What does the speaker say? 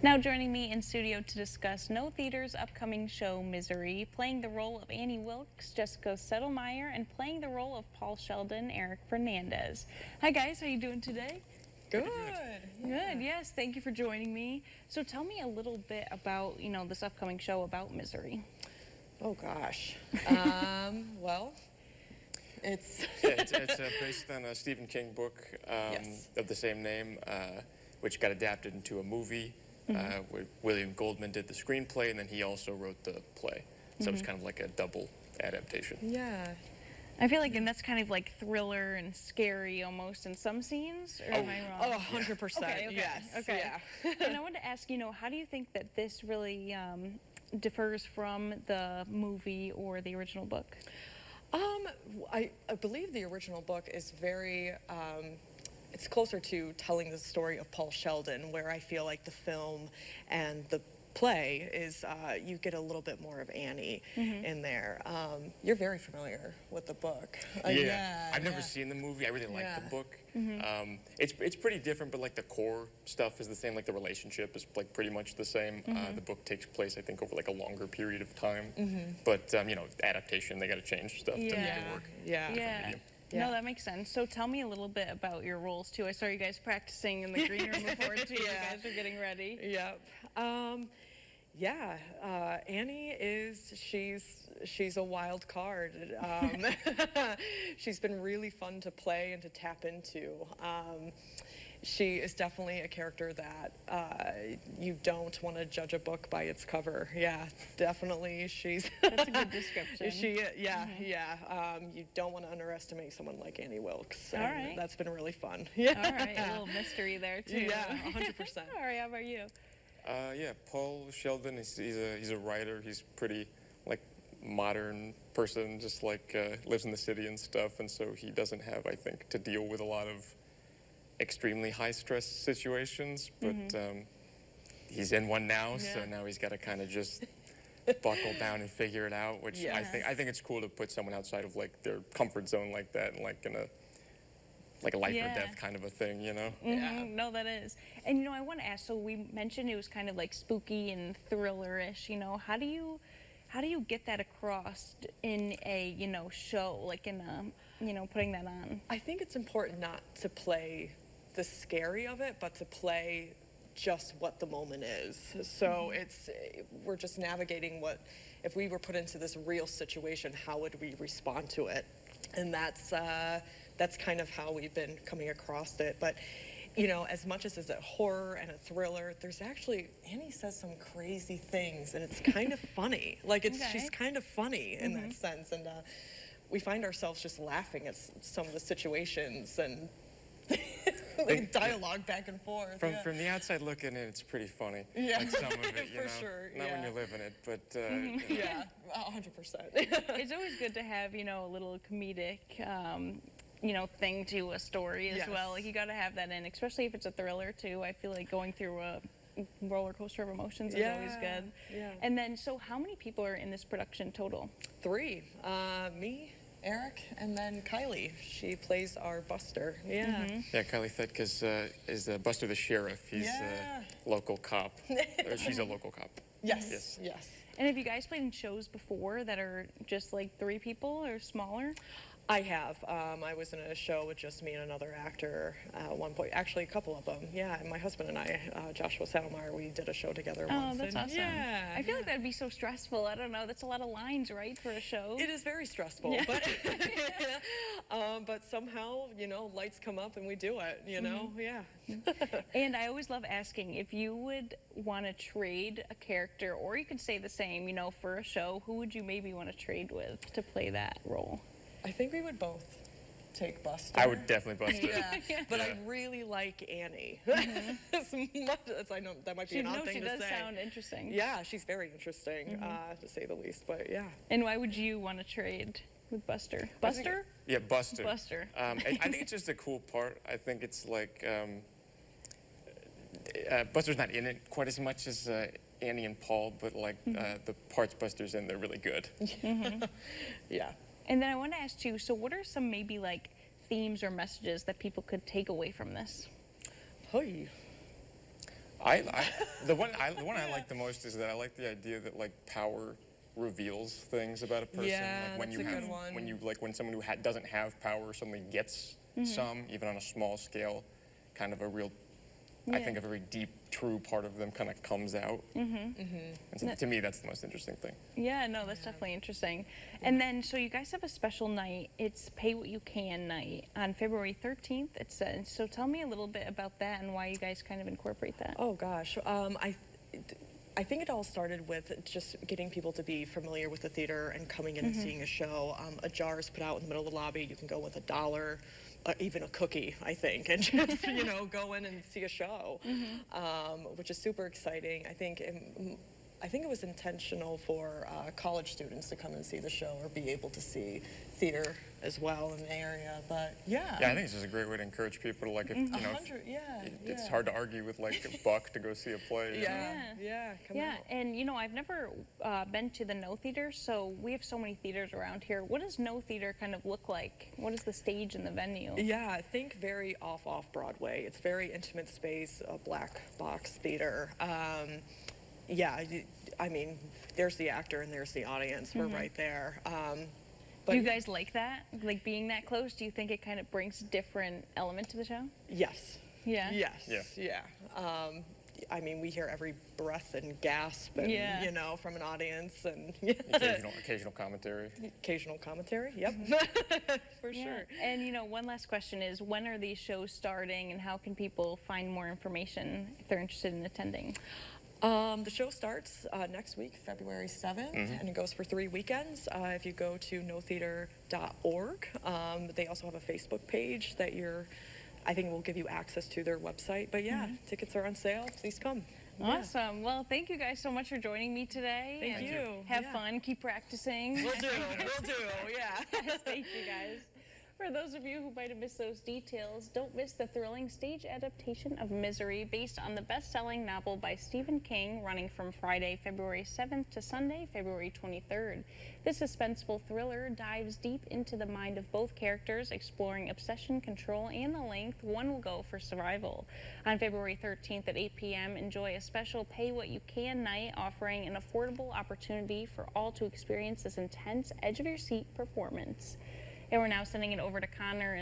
Now joining me in studio to discuss No Theater's upcoming show, Misery, playing the role of Annie Wilkes, Jessica Settlemeyer, and playing the role of Paul Sheldon, Eric Fernandez. Hi guys, how you doing today? Good. Good, yes. Thank you for joining me. So tell me a little bit about, this upcoming show about Misery. Oh gosh. Well, it's it's based on a Stephen King book Yes. of the same name, which got adapted into a movie. Where William Goldman did the screenplay, and then he also wrote the play. So it was kind of like a double adaptation. yeah. I feel like, and that's kind of like thriller and scary almost in some scenes, or am I wrong? Oh, 100%. Okay, Yes. okay. Yeah. And I wanted to ask, how do you think that this really differs from the movie or the original book? I believe the original book is very it's closer to telling the story of Paul Sheldon, where I feel like the film and the play is you get a little bit more of Annie in there. You're very familiar with the book. I've never seen the movie. I really like the book. It's pretty different, but like the core stuff is the same. Like the relationship is like pretty much the same. The book takes place, I think, over like a longer period of time. But adaptation, they got to change stuff to make it work. Yeah. Medium. No, that makes sense. So tell me a little bit about your roles too. I saw you guys practicing in the green room before too. You guys are getting ready. Yep. Annie she's a wild card. She's been really fun to play and to tap into. She is definitely a character that you don't want to judge a book by its cover. Yeah, definitely. That's a good description. You don't want to underestimate someone like Annie Wilkes. All right. That's been really fun. Yeah. All right, a little mystery there too. Yeah, 100%. All right, how about you? Paul Sheldon, he's a writer. He's pretty like modern person, just like lives in the city and stuff, and so he doesn't have, I think, to deal with a lot of extremely high stress situations, but he's in one now, so now he's got to kind of just buckle down and figure it out, which I think it's cool to put someone outside of like their comfort zone like that, and like in a life or death kind of a thing, Yeah. No, that is. And I want to ask, so we mentioned it was kind of like spooky and thriller-ish, how do you get that across in a, show, like in a, putting that on? I think it's important not to play the scary of it, but to play just what the moment is. So we're just navigating if we were put into this real situation, how would we respond to it? And that's kind of how we've been coming across it. But as much as it's a horror and a thriller, there's actually, Annie says some crazy things, and it's kind of funny. Like she's kind of funny in that sense, and we find ourselves just laughing at some of the situations and like dialogue back and forth. From the outside looking in, it's pretty funny. Yeah, like some of it, for sure. Not when you live in it, but yeah, 100%. It's always good to have a little comedic thing to a story as well. Like you got to have that in, especially if it's a thriller too. I feel like going through a roller coaster of emotions is always good. Yeah. And then, so how many people are in this production total? 3. Me, Eric, and then Kylie. She plays our Buster. Yeah. Yeah, Kylie Thedka is Buster the sheriff. He's a local cop. Or she's a local cop. Yes. And have you guys played in shows before that are just like 3 people or smaller? I have. I was in a show with just me and another actor at one point. Actually, a couple of them. Yeah, and my husband and I, Joshua Settlemeyer, we did a show together once. Oh, that's awesome. Yeah. I feel like that'd be so stressful. I don't know. That's a lot of lines, right, for a show? It is very stressful, but somehow, lights come up and we do it, Yeah. And I always love asking if you would want to trade a character, or you could say the same, for a show, who would you maybe want to trade with to play that role? I think we would both take Buster. I would definitely Buster. Yeah, but I really like Annie. As much as I know that might be an odd thing to say. She does sound interesting. Yeah, she's very interesting, to say the least, but yeah. And why would you want to trade with Buster? Buster? Yeah, Buster. Buster. I think it's just a cool part. I think it's like, Buster's not in it quite as much as Annie and Paul, but like the parts Buster's in, they're really good. Yeah. And then I want to ask you, so what are some maybe like themes or messages that people could take away from this? Hey. The one I like the most is that I like the idea that like power reveals things about a person. Yeah, like when that's you a have, good one. when you like when someone who doesn't have power suddenly gets some, even on a small scale, kind of a real, I Yeah. think a very deep, true part of them kind of comes out. And so to me, that's the most interesting thing. Yeah, no, that's definitely interesting. And then, so you guys have a special night. It's Pay What You Can night on February 13th, it says. So tell me a little bit about that and why you guys kind of incorporate that. Oh gosh, I think it all started with just getting people to be familiar with the theater and coming in and seeing a show. A jar is put out in the middle of the lobby. You can go with $1, even a cookie, I think, and just go in and see a show, which is super exciting. I think it was intentional for college students to come and see the show or be able to see theater as well in the area. But yeah. Yeah, I think it's just a great way to encourage people to like, if, it's hard to argue with like a buck to go see a play. you know? Come Yeah, out. and I've never been to the No Theater, so we have so many theaters around here. What does No Theater kind of look like? What is the stage and the venue? Yeah, think very off Broadway. It's very intimate space, a black box theater. I mean, there's the actor and there's the audience. We're right there. Do you guys like that? Like being that close? Do you think it kind of brings a different element to the show? Yes. Yeah. Yes. Yeah. I mean, we hear every breath and gasp, and from an audience, and Occasional commentary. occasional commentary. Yep, for Yeah. sure. And one last question is, when are these shows starting, and how can people find more information if they're interested in attending? The show starts next week, February 7th, and it goes for 3 weekends. If you go to notheater.org, they also have a Facebook page that I think will give you access to their website. But yeah, tickets are on sale. Please come. Awesome. Well, thank you guys so much for joining me today. Thank and you. Have Yeah. fun. Keep practicing. We'll do. Yeah. Thank you guys. For those of you who might have missed those details, don't miss the thrilling stage adaptation of Misery based on the best-selling novel by Stephen King, running from Friday, February 7th to Sunday, February 23rd. This suspenseful thriller dives deep into the mind of both characters, exploring obsession, control, and the length one will go for survival. On February 13th at 8 p.m., enjoy a special Pay What You Can night offering an affordable opportunity for all to experience this intense, edge-of-your-seat performance. And we're now sending it over to Connor.